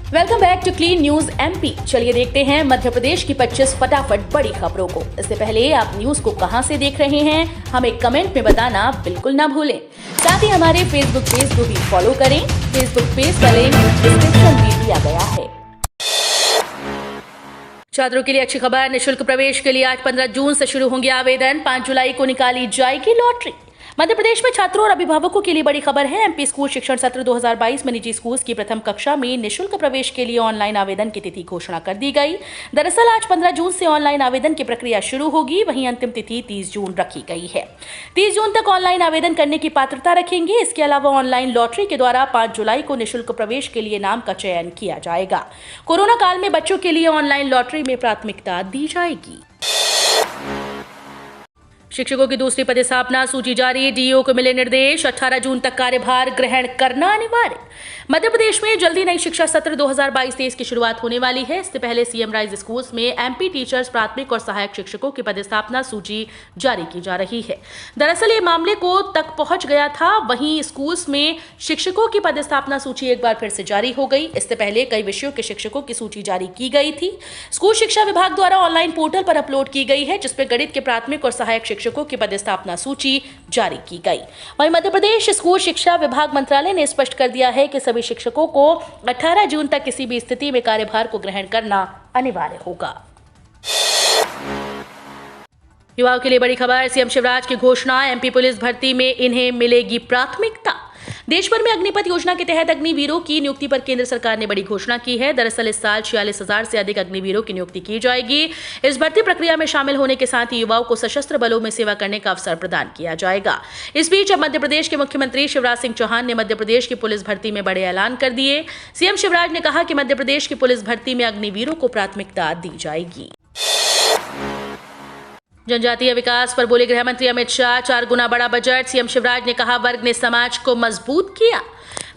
Welcome back to clean news MP. चलिए देखते हैं मध्य प्रदेश की 25 फटाफट बड़ी खबरों को। इससे पहले आप न्यूज को कहां से देख रहे हैं, हमें कमेंट में बताना बिल्कुल ना भूलें। साथ ही हमारे फेसबुक पेज को भी फॉलो करें। फेसबुक पेज का लिंक डिस्क्रिप्शन में दिया गया है। छात्रों के लिए अच्छी खबर, निःशुल्क प्रवेश के लिए आज 15 जून से शुरू होंगे आवेदन। 5 जुलाई को निकाली जाएगी लॉटरी। मध्य प्रदेश में छात्रों और अभिभावकों के लिए बड़ी खबर है। एमपी स्कूल शिक्षण सत्र 2022 में निजी स्कूल की प्रथम कक्षा में निःशुल्क प्रवेश के लिए ऑनलाइन आवेदन की तिथि घोषणा कर दी गई। दरअसल आज 15 जून से ऑनलाइन आवेदन की प्रक्रिया शुरू होगी। वहीं अंतिम तिथि 30 जून रखी गई है। 30 जून तक ऑनलाइन आवेदन करने की पात्रता रखेंगे। इसके अलावा ऑनलाइन लॉटरी के द्वारा 5 जुलाई को निःशुल्क प्रवेश के लिए नाम का चयन किया जाएगा। कोरोना काल में बच्चों के लिए ऑनलाइन लॉटरी में प्राथमिकता दी जाएगी। शिक्षकों की दूसरी पदस्थापना सूची जारी, डीईओ को मिले निर्देश। 18 जून तक कार्यभार ग्रहण करना अनिवार्य। मध्य प्रदेश में जल्दी नई शिक्षा सत्र 2022-23 की शुरुआत होने वाली है। इससे पहले सीएम राइज स्कूल्स में एमपी टीचर्स, प्राथमिक और सहायक शिक्षकों की पदस्थापना सूची जारी की जा रही है। दरअसल ये मामले को तक पहुंच गया था। वहीं स्कूल्स में शिक्षकों की पदस्थापना सूची एक बार फिर से जारी हो गई। इससे पहले कई विषयों के शिक्षकों की सूची जारी की गई थी। स्कूल शिक्षा विभाग द्वारा ऑनलाइन पोर्टल पर अपलोड की गई है, जिसमें गणित के प्राथमिक और सहायक शिक्षकों की पदस्थापना सूची जारी की गई। वहीं मध्य प्रदेश स्कूल शिक्षा विभाग मंत्रालय ने स्पष्ट कर दिया है कि सभी शिक्षकों को 18 जून तक किसी भी स्थिति में कार्यभार को ग्रहण करना अनिवार्य होगा। युवाओं के लिए बड़ी खबर, सीएम शिवराज की घोषणा, एमपी पुलिस भर्ती में इन्हें मिलेगी प्राथमिकता। देश भर में अग्निपथ योजना के तहत अग्निवीरों की नियुक्ति पर केंद्र सरकार ने बड़ी घोषणा की है। दरअसल इस साल 46,000 से अधिक अग्निवीरों की नियुक्ति की जाएगी। इस भर्ती प्रक्रिया में शामिल होने के साथ ही युवाओं को सशस्त्र बलों में सेवा करने का अवसर प्रदान किया जाएगा। इस बीच अब मध्य प्रदेश के मुख्यमंत्री शिवराज सिंह चौहान ने मध्य प्रदेश की पुलिस भर्ती में बड़े ऐलान कर दिए। सीएम शिवराज ने कहा कि मध्य प्रदेश की पुलिस भर्ती में अग्निवीरों को प्राथमिकता दी जाएगी। जनजातीय विकास पर बोले गृह मंत्री अमित शाह, 4 गुना बड़ा बजट। सीएम शिवराज ने कहा, वर्ग ने समाज को मजबूत किया।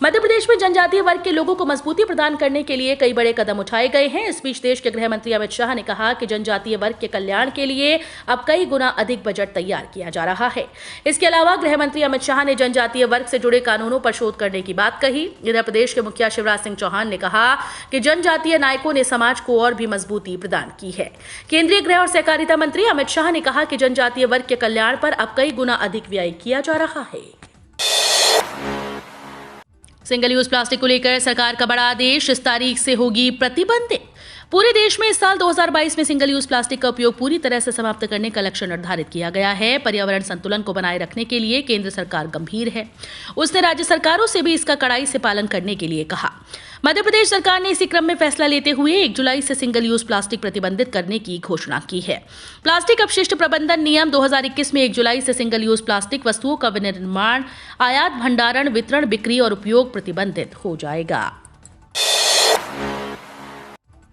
मध्य प्रदेश में जनजातीय वर्ग के लोगों को मजबूती प्रदान करने के लिए कई बड़े कदम उठाए गए हैं। इस बीच देश के गृह मंत्री अमित शाह ने कहा कि जनजातीय वर्ग के कल्याण के लिए अब कई गुना अधिक बजट तैयार किया जा रहा है। इसके अलावा गृह मंत्री अमित शाह ने जनजातीय वर्ग से जुड़े कानूनों पर शोध करने की बात कही। इधर प्रदेश के मुखिया शिवराज सिंह चौहान ने कहा कि जनजातीय नायकों ने समाज को और भी मजबूती प्रदान की है। केंद्रीय गृह और सहकारिता मंत्री अमित शाह ने कहा कि जनजातीय वर्ग के कल्याण पर अब कई गुना अधिक व्यय किया जा रहा है। सिंगल यूज प्लास्टिक को लेकर सरकार का बड़ा आदेश, इस तारीख से होगी प्रतिबंधित। पूरे देश में इस साल 2022 में सिंगल यूज प्लास्टिक का उपयोग पूरी तरह से समाप्त करने का लक्ष्य निर्धारित किया गया है। पर्यावरण संतुलन को बनाए रखने के लिए केंद्र सरकार गंभीर है। उसने राज्य सरकारों से भी इसका कड़ाई से पालन करने के लिए कहा। मध्य प्रदेश सरकार ने इसी क्रम में फैसला लेते हुए 1 जुलाई से सिंगल यूज प्लास्टिक प्रतिबंधित करने की घोषणा की है। प्लास्टिक अपशिष्ट प्रबंधन नियम 2021 में 1 जुलाई से सिंगल यूज प्लास्टिक वस्तुओं का विनिर्माण, आयात, भंडारण, वितरण, बिक्री और उपयोग प्रतिबंधित हो जाएगा।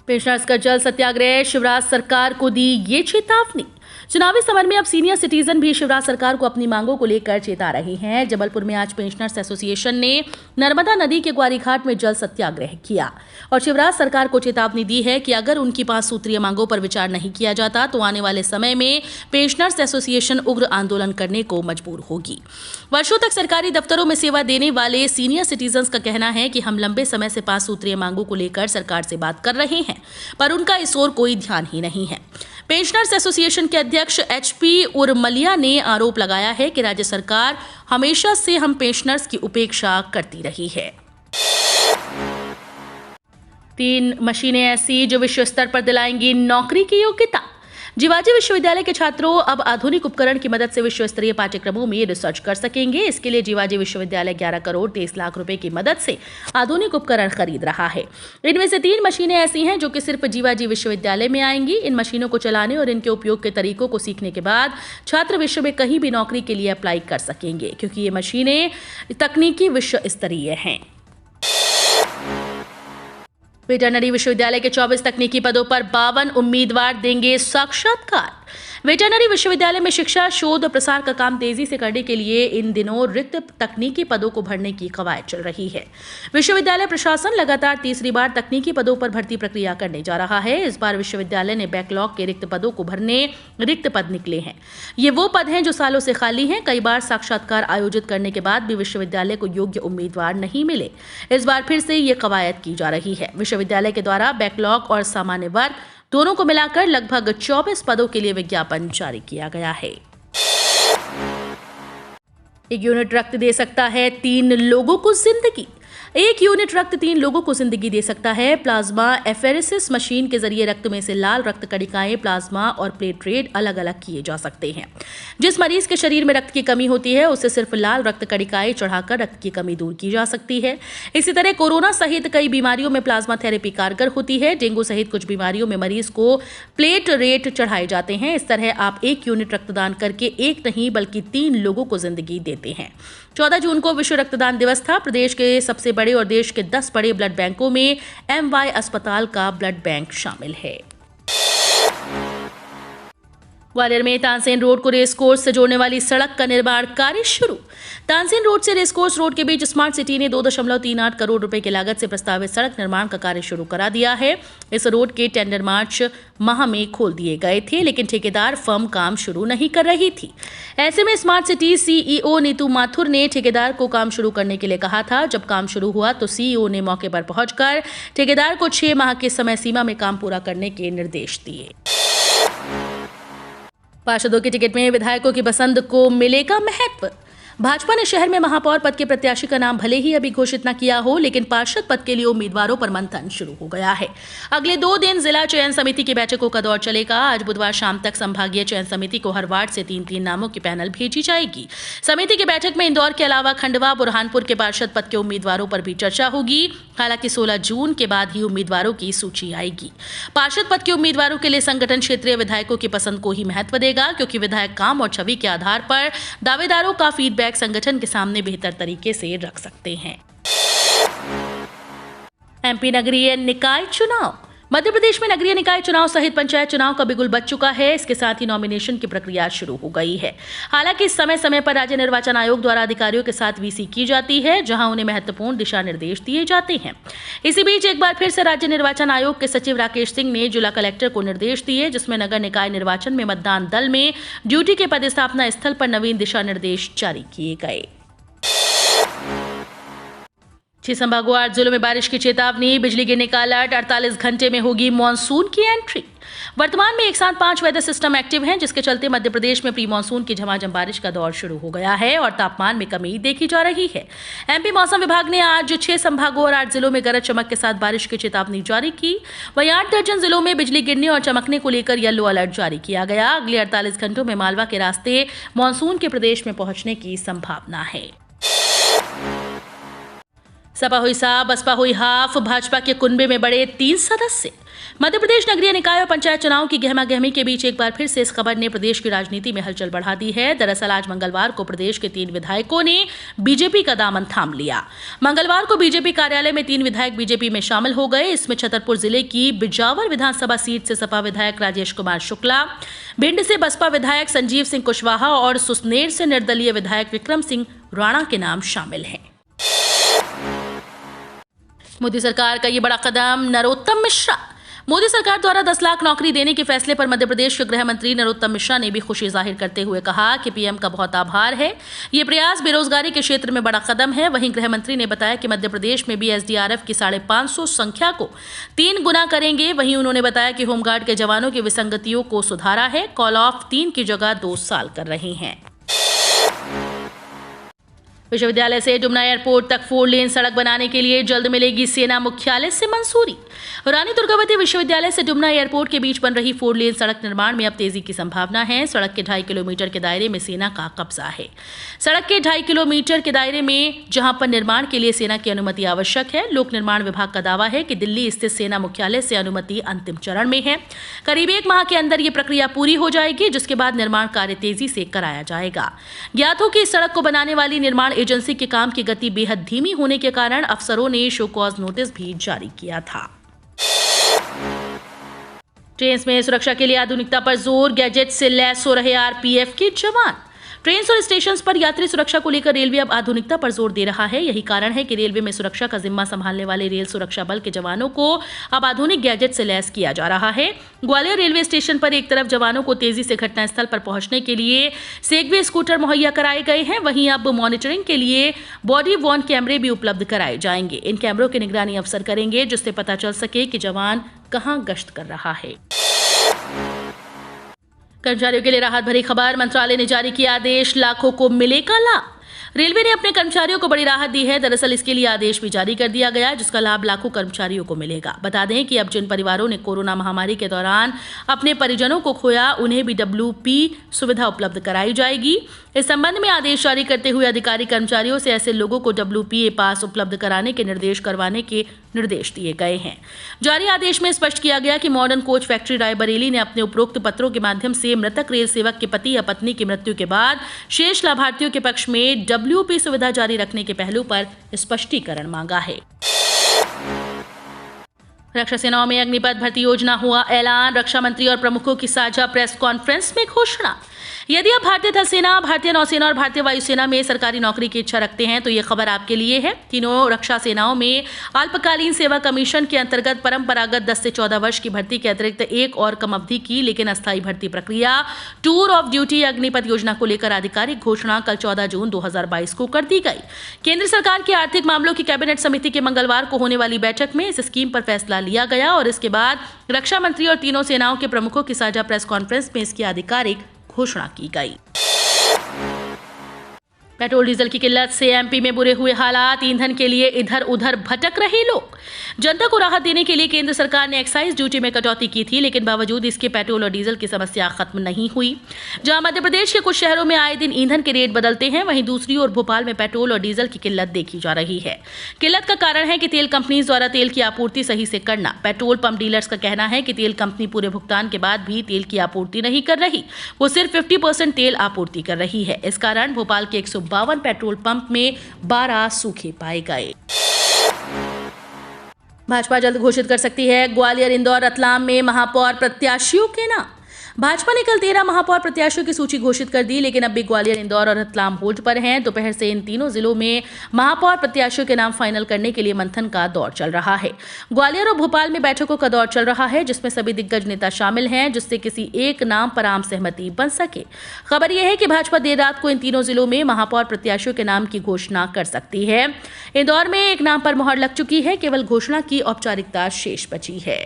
पेंशनर्स का जल सत्याग्रह, शिवराज सरकार को दी ये चेतावनी। चुनावी समर में अब सीनियर सिटीजन भी शिवराज सरकार को अपनी मांगों को लेकर चेता रहे हैं। जबलपुर में आज पेंशनर्स एसोसिएशन ने नर्मदा नदी के ग्वारी घाट में जल सत्याग्रह किया और शिवराज सरकार को चेतावनी दी है कि अगर उनकी 5 सूत्रीय मांगों पर विचार नहीं किया जाता तो आने वाले समय में पेंशनर्स एसोसिएशन उग्र आंदोलन करने को मजबूर होगी। वर्षों तक सरकारी दफ्तरों में सेवा देने वाले सीनियर सिटीजन्स का कहना है कि हम लंबे समय से 5 सूत्रीय मांगों को लेकर सरकार से बात कर रहे हैं, पर उनका इस ओर कोई ध्यान ही नहीं है। पेंशनर्स एसोसिएशन के अध्यक्ष एचपी उर्मलिया ने आरोप लगाया है कि राज्य सरकार हमेशा से हम पेंशनर्स की उपेक्षा करती रही है। 3 मशीनें ऐसी जो विश्व स्तर पर दिलाएंगी नौकरी की योग्यता। जीवाजी विश्वविद्यालय के छात्रों अब आधुनिक उपकरण की मदद से विश्व स्तरीय पाठ्यक्रमों में रिसर्च कर सकेंगे। इसके लिए जीवाजी विश्वविद्यालय 11 करोड़ 23 लाख रुपए की मदद से आधुनिक उपकरण खरीद रहा है। इनमें से 3 मशीनें ऐसी हैं जो कि सिर्फ जीवाजी विश्वविद्यालय में आएंगी। इन मशीनों को चलाने और इनके उपयोग के तरीकों को सीखने के बाद छात्र विश्व में कहीं भी नौकरी के लिए अप्लाई कर सकेंगे, क्योंकि ये मशीनें तकनीकी विश्व स्तरीय हैं। वेटरनरी विश्वविद्यालय के 24 तकनीकी पदों पर 52 उम्मीदवार देंगे साक्षात्कार। वेटरनरी विश्वविद्यालय में शिक्षा, शोध और प्रसार का काम तेजी से करने के लिए इन दिनों रिक्त तकनीकी पदों को भरने की कवायद चल रही है। विश्वविद्यालय प्रशासन लगातार तीसरी बार तकनीकी पदों पर भर्ती प्रक्रिया करने जा रहा है। इस बार विश्वविद्यालय ने बैकलॉग के रिक्त पदों को भरने रिक्त पद निकले हैं। ये वो पद हैं जो सालों से खाली हैं। कई बार साक्षात्कार आयोजित करने के बाद भी विश्वविद्यालय को योग्य उम्मीदवार नहीं मिले। इस बार फिर से ये कवायद की जा रही है। विश्वविद्यालय के द्वारा बैकलॉग और सामान्य वर्ग दोनों को मिलाकर लगभग 24 पदों के लिए विज्ञापन जारी किया गया है। 1 यूनिट रक्त दे सकता है 3 लोगों को जिंदगी। 1 यूनिट रक्त 3 लोगों को जिंदगी दे सकता है। प्लाज्मा एफेरेसिस मशीन के जरिए रक्त में से लाल रक्त कणिकाएं, प्लाज्मा और प्लेटलेट अलग अलग किए जा सकते हैं। जिस मरीज के शरीर में रक्त की कमी होती है उसे सिर्फ लाल रक्त कणिकाएं चढ़ाकर रक्त की कमी दूर की जा सकती है। इसी तरह कोरोना सहित कई बीमारियों में प्लाज्मा थेरेपी कारगर होती है। डेंगू सहित कुछ बीमारियों में मरीज को प्लेटलेट चढ़ाए जाते हैं। इस तरह आप 1 यूनिट रक्तदान करके 1 नहीं बल्कि 3 लोगों को जिंदगी देते हैं। 14 जून को विश्व रक्तदान दिवस था। प्रदेश के सबसे बड़े और देश के 10 बड़े ब्लड बैंकों में MY अस्पताल का ब्लड बैंक शामिल है। ग्वालियर में तानसेन रोड को रेस कोर्स से जोड़ने वाली सड़क का निर्माण कार्य शुरू। तानसेन रोड से रेस कोर्स रोड के बीच स्मार्ट सिटी ने 2.38 करोड़ रुपए की लागत से प्रस्तावित सड़क निर्माण का कार्य शुरू करा दिया है। इस रोड के टेंडर मार्च माह में खोल दिए गए थे, लेकिन ठेकेदार फर्म काम शुरू नहीं कर रही थी। ऐसे में smart city CEO Neetu Mathur ने ठेकेदार को काम शुरू करने के लिए कहा था। जब काम शुरू हुआ तो CEO ने मौके पर पहुंचकर ठेकेदार को 6 माह की समय सीमा में काम पूरा करने के निर्देश दिए। पार्षदों की टिकट में विधायकों की पसंद को मिलेगा महत्व। भाजपा ने शहर में महापौर पद के प्रत्याशी का नाम भले ही अभी घोषित न किया हो, लेकिन पार्षद पद के लिए उम्मीदवारों पर मंथन शुरू हो गया है। अगले 2 दिन जिला चयन समिति की बैठकों का दौर चलेगा। आज बुधवार शाम तक संभागीय चयन समिति को हर वार्ड से 3-3 नामों की पैनल भेजी जाएगी। समिति की बैठक में इंदौर के अलावा खंडवा, बुरहानपुर के पार्षद पद के उम्मीदवारों पर भी चर्चा होगी। हालांकि 16 जून के बाद ही उम्मीदवारों की सूची आएगी। पार्षद पद के उम्मीदवारों के लिए संगठन क्षेत्रीय विधायकों की पसंद को ही महत्व देगा, क्योंकि विधायक काम और छवि के आधार पर दावेदारों का फीडबैक संगठन के सामने बेहतर तरीके से रख सकते हैं। MP नगरीय निकाय चुनाव। मध्य प्रदेश में नगरीय निकाय चुनाव सहित पंचायत चुनाव का बिगुल बज चुका है। इसके साथ ही नॉमिनेशन की प्रक्रिया शुरू हो गई है। हालांकि समय समय पर राज्य निर्वाचन आयोग द्वारा अधिकारियों के साथ VC की जाती है, जहां उन्हें महत्वपूर्ण दिशा निर्देश दिए जाते हैं। इसी बीच एक बार फिर से राज्य निर्वाचन आयोग के सचिव राकेश सिंह ने जिला कलेक्टर को निर्देश दिए, जिसमें नगर निकाय निर्वाचन में मतदान दल में ड्यूटी के पदस्थापना स्थल पर नवीन दिशा निर्देश जारी किए गए। 6 संभागों 8 जिलों में बारिश की चेतावनी, बिजली गिरने का अलर्ट। 48 घंटे में होगी मॉनसून की एंट्री। वर्तमान में एक साथ 5 वेदर सिस्टम एक्टिव हैं, जिसके चलते मध्य प्रदेश में प्री मॉनसून की झमाझम बारिश का दौर शुरू हो गया है और तापमान में कमी देखी जा रही है। MP मौसम विभाग ने आज 6 संभागों और 8 जिलों में गरज चमक के साथ बारिश की चेतावनी जारी की। वहीं 8 दर्जन जिलों में बिजली गिरने और चमकने को लेकर येलो अलर्ट जारी किया गया। अगले 48 घंटों में मालवा के रास्ते मॉनसून के प्रदेश में पहुंचने की संभावना है। सपा हुई साफ, बसपा हुई हाफ। भाजपा के कुनबे में बड़े 3 सदस्य। मध्य प्रदेश नगरीय निकाय और पंचायत चुनाव की गहमा गहमी के बीच एक बार फिर से इस खबर ने प्रदेश की राजनीति में हलचल बढ़ा दी है। दरअसल आज मंगलवार को प्रदेश के 3 विधायकों ने बीजेपी का दामन थाम लिया। मंगलवार को बीजेपी कार्यालय में 3 विधायक बीजेपी में शामिल हो गए। इसमें छतरपुर जिले की बिजावर विधानसभा सीट से सपा विधायक राजेश कुमार शुक्ला, भिंड से बसपा विधायक संजीव सिंह कुशवाहा और सुसनेर से निर्दलीय विधायक विक्रम सिंह राणा के नाम शामिल हैं। मोदी सरकार का ये बड़ा कदम। नरोत्तम मिश्रा। मोदी सरकार द्वारा 10 लाख नौकरी देने के फैसले पर मध्य प्रदेश के गृह मंत्री नरोत्तम मिश्रा ने भी खुशी जाहिर करते हुए कहा कि PM का बहुत आभार है। ये प्रयास बेरोजगारी के क्षेत्र में बड़ा कदम है। वहीं गृह मंत्री ने बताया कि मध्य प्रदेश में भी SDRF की 550 संख्या को 3 गुना करेंगे। वहीं उन्होंने बताया कि होमगार्ड के जवानों की विसंगतियों को सुधारा है। कॉल ऑफ 3 की जगह 2 साल कर रहे हैं। विश्वविद्यालय से डुमना एयरपोर्ट तक 4 लेन सड़क बनाने के लिए जल्द मिलेगी सेना मुख्यालय से मंजूरी। रानी दुर्गावती विश्वविद्यालय से डुमना एयरपोर्ट के बीच बन रही 4 लेन सड़क निर्माण में अब तेजी की संभावना है। सड़क के 2.5 किलोमीटर के दायरे में सेना का कब्जा है। सड़क के 2.5 किलोमीटर के दायरे में जहां पर निर्माण के लिए सेना की अनुमति आवश्यक है। लोक निर्माण विभाग का दावा है कि दिल्ली स्थित सेना मुख्यालय से अनुमति अंतिम चरण में है। करीब 1 माह के अंदर ये प्रक्रिया पूरी हो जाएगी, जिसके बाद निर्माण कार्य तेजी से कराया जाएगा। ज्ञात हो कि इस सड़क को बनाने वाली निर्माण एजेंसी के काम की गति बेहद धीमी होने के कारण अफसरों ने शो कॉज नोटिस भी जारी किया था। ट्रेन में सुरक्षा के लिए आधुनिकता पर जोर, गैजेट से लैस हो रहे आरपीएफ के जवान। ट्रेन और स्टेशन पर यात्री सुरक्षा को लेकर रेलवे अब आधुनिकता पर जोर दे रहा है। यही कारण है कि रेलवे में सुरक्षा का जिम्मा संभालने वाले रेल सुरक्षा बल के जवानों को अब आधुनिक गैजेट से लैस किया जा रहा है। ग्वालियर रेलवे स्टेशन पर एक तरफ जवानों को तेजी से घटनास्थल पर पहुंचने के लिए सेगवे स्कूटर मुहैया कराए गए हैं, वहीं अब मॉनिटरिंग के लिए बॉडी वॉर्न कैमरे भी उपलब्ध कराए जाएंगे। इन कैमरों की निगरानी अफसर करेंगे, जिससे पता चल सके कि जवान कहां गश्त कर रहा है। कर्मचारियों के लिए राहत भरी खबर, मंत्रालय ने जारी किया आदेश, लाखों को मिलेगा लाभ। रेलवे ने अपने कर्मचारियों को बड़ी राहत दी है। दरअसल इसके लिए आदेश भी जारी कर दिया गया, जिसका लाभ लाखों कर्मचारियों को मिलेगा। बता दें कि अब जिन परिवारों ने कोरोना महामारी के दौरान अपने परिजनों को खोया, उन्हें भी WP सुविधा उपलब्ध कराई जाएगी। इस संबंध में आदेश जारी करते हुए अधिकारी कर्मचारियों से ऐसे लोगों को WPA पास उपलब्ध कराने के निर्देश दिए गए हैं। जारी आदेश में स्पष्ट किया गया कि मॉडर्न कोच फैक्ट्री रायबरेली ने अपने उपरोक्त पत्रों के माध्यम से मृतक रेल सेवक के पति या पत्नी की मृत्यु के बाद शेष लाभार्थियों के पक्ष में WP सुविधा जारी रखने के पहलू पर स्पष्टीकरण मांगा है। रक्षा सेनाओं में अग्निपथ भर्ती योजना हुआ ऐलान, रक्षा मंत्री और प्रमुखों की साझा प्रेस कॉन्फ्रेंस में घोषणा। यदि आप भारतीय थल सेना, भारतीय नौसेना और भारतीय वायुसेना में सरकारी नौकरी की इच्छा रखते हैं तो ये खबर आपके लिए है। तीनों रक्षा सेनाओं में अल्पकालीन सेवा कमीशन के अंतर्गत परंपरागत 10 से 14 वर्ष की भर्ती के अतिरिक्त एक और कम अवधि की लेकिन अस्थायी भर्ती प्रक्रिया टूर ऑफ ड्यूटी अग्निपथ योजना को लेकर आधिकारिक घोषणा कल 14 जून 2022 को कर दी गई। केंद्र सरकार की आर्थिक मामलों की कैबिनेट समिति की मंगलवार को होने वाली बैठक में इस स्कीम पर फैसला लिया गया और इसके बाद रक्षा मंत्री और तीनों सेनाओं के प्रमुखों की साझा प्रेस कॉन्फ्रेंस में इसकी आधिकारिक घोषणा की गई। पेट्रोल डीजल की किल्लत से MP में बुरे हुए हालात, ईंधन के लिए इधर उधर भटक रहे लोग। जनता को राहत देने के लिए केंद्र सरकार ने एक्साइज ड्यूटी में कटौती की थी, लेकिन बावजूद इसके पेट्रोल और डीजल की समस्या खत्म नहीं हुई। जहां मध्य प्रदेश के कुछ शहरों में आए दिन ईंधन के रेट बदलते हैं, वहीं दूसरी ओर भोपाल में पेट्रोल और डीजल की किल्लत देखी जा रही है। किल्लत का कारण है कि तेल कंपनी द्वारा तेल की आपूर्ति सही से करना। पेट्रोल पंप डीलर्स का कहना है कि तेल कंपनी पूरे भुगतान के बाद भी तेल की आपूर्ति नहीं कर रही, वो सिर्फ 50% तेल आपूर्ति कर रही है। इस कारण भोपाल के 152 पेट्रोल पंप में 12 सूखे पाए गए। भाजपा जल्द घोषित कर सकती है ग्वालियर, इंदौर, रतलाम में महापौर प्रत्याशियों के नाम। भाजपा ने कल 13 महापौर प्रत्याशियों की सूची घोषित कर दी, लेकिन अब भी ग्वालियर, इंदौर और रतलाम होल्ड पर हैं। दोपहर से इन तीनों जिलों में महापौर प्रत्याशियों के नाम फाइनल करने के लिए मंथन का दौर चल रहा है। ग्वालियर और भोपाल में बैठकों का दौर चल रहा है, जिसमें सभी दिग्गज नेता शामिल हैं, जिससे किसी एक नाम पर आम सहमति बन सके। खबर यह है कि भाजपा देर रात को इन तीनों जिलों में महापौर प्रत्याशियों के नाम की घोषणा कर सकती है। इंदौर में एक नाम पर मुहर लग चुकी है, केवल घोषणा की औपचारिकता शेष बची है।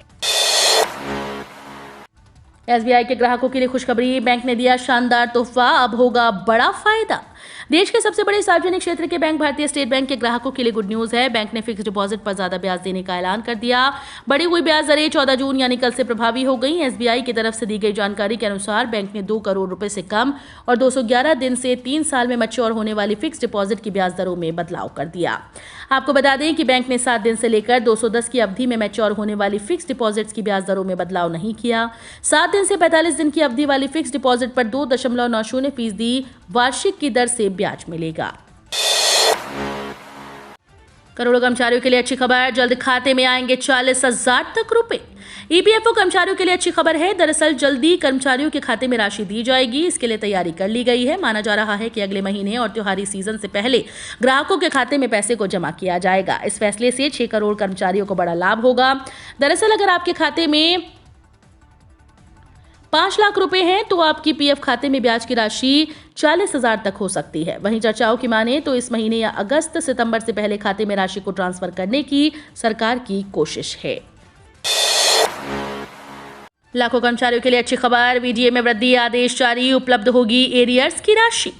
SBI के ग्राहकों के लिए खुशखबरी, बैंक ने दिया शानदार तोहफा, अब होगा बड़ा फायदा। देश के सबसे बड़े सार्वजनिक क्षेत्र के बैंक भारतीय स्टेट बैंक के ग्राहकों के लिए गुड न्यूज है। बैंक ने फिक्स डिपॉजिट पर ज्यादा ब्याज देने का ऐलान कर दिया। बढ़ी हुई ब्याज दरें 14 जून यानी कल से प्रभावी हो गई। SBI की तरफ से दी गई जानकारी के अनुसार बैंक ने 2 करोड़ रुपए से कम और 211 दिन से 3 साल में मैच्योर होने वाली फिक्स डिपॉजिट की ब्याज दरों में बदलाव कर दिया। आपको बता दें कि बैंक ने 7 दिन से लेकर 210 की अवधि में मैच्योर होने वाली फिक्स डिपॉजिट्स की ब्याज दरों में बदलाव नहीं किया। 7 दिन से 45 दिन की अवधि वाली फिक्स डिपॉजिट पर 2.90% वार्षिक की दर से ब्याज मिलेगा। करोड़ों कर्मचारियों के लिए अच्छी खबर, जल्द खाते में आएंगे 40,000 तक रुपए। EPFO कर्मचारियों के लिए अच्छी खबर है। दरअसल जल्दी कर्मचारियों के खाते में राशि दी जाएगी, इसके लिए तैयारी कर ली गई है। माना जा रहा है कि अगले महीने और त्योहारी सीजन से पहले ग्राहकों के खाते में पैसे को जमा किया जाएगा। इस फैसले से 6 करोड़ कर्मचारियों को बड़ा लाभ होगा। दरअसल अगर आपके खाते में 5 लाख रुपए हैं तो आपकी PF खाते में ब्याज की राशि 40,000 तक हो सकती है। वहीं चर्चाओं की माने तो इस महीने या अगस्त सितंबर से पहले खाते में राशि को ट्रांसफर करने की सरकार की कोशिश है। लाखों कर्मचारियों के लिए अच्छी खबर, VDA में वृद्धि, आदेश जारी, उपलब्ध होगी एरियर्स की राशि।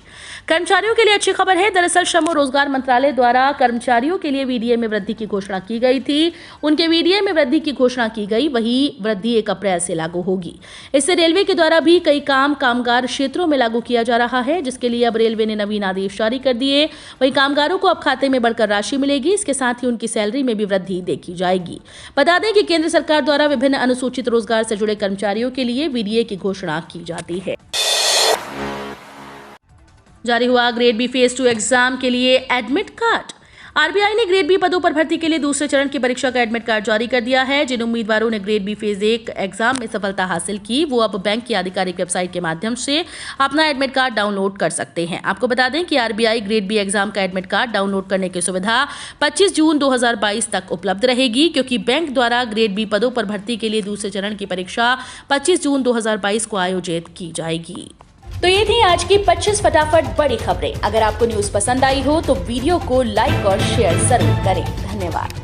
कर्मचारियों के लिए अच्छी खबर है। दरअसल श्रम और रोजगार मंत्रालय द्वारा कर्मचारियों के लिए VDA में वृद्धि की घोषणा की गई थी। उनके VDA में वृद्धि की घोषणा की गई, वही वृद्धि 1 अप्रैल से लागू होगी। इससे रेलवे के द्वारा भी कई कामगार क्षेत्रों में लागू किया जा रहा है, जिसके लिए अब रेलवे ने नवीन आदेश जारी कर दिए। वहीं कामगारों को अब खाते में बढ़कर राशि मिलेगी, इसके साथ ही उनकी सैलरी में भी वृद्धि देखी जाएगी। बता दें कि केंद्र सरकार द्वारा विभिन्न अनुसूचित रोजगार से जुड़े कर्मचारियों के लिए VDA की घोषणा की जाती है। जारी हुआ ग्रेड B फेज 2 एग्जाम के लिए एडमिट कार्ड। आरबीआई ने ग्रेड बी पदों पर भर्ती के लिए दूसरे चरण की परीक्षा का एडमिट कार्ड जारी कर दिया है। जिन उम्मीदवारों ने ग्रेड बी फेज 1 एग्जाम में सफलता हासिल की, वो अब बैंक की आधिकारिक वेबसाइट के माध्यम से अपना एडमिट कार्ड डाउनलोड कर सकते हैं। आपको बता दें कि आरबीआई ग्रेड बी एग्जाम का एडमिट कार्ड डाउनलोड करने की सुविधा 25 जून 2022 तक उपलब्ध रहेगी, क्योंकि बैंक द्वारा ग्रेड बी पदों पर भर्ती के लिए दूसरे चरण की परीक्षा 25 जून 2022 को आयोजित की जाएगी। तो ये थी आज की 25 फटाफट बड़ी खबरें। अगर आपको न्यूज़ पसंद आई हो तो वीडियो को लाइक और शेयर जरूर करें। धन्यवाद।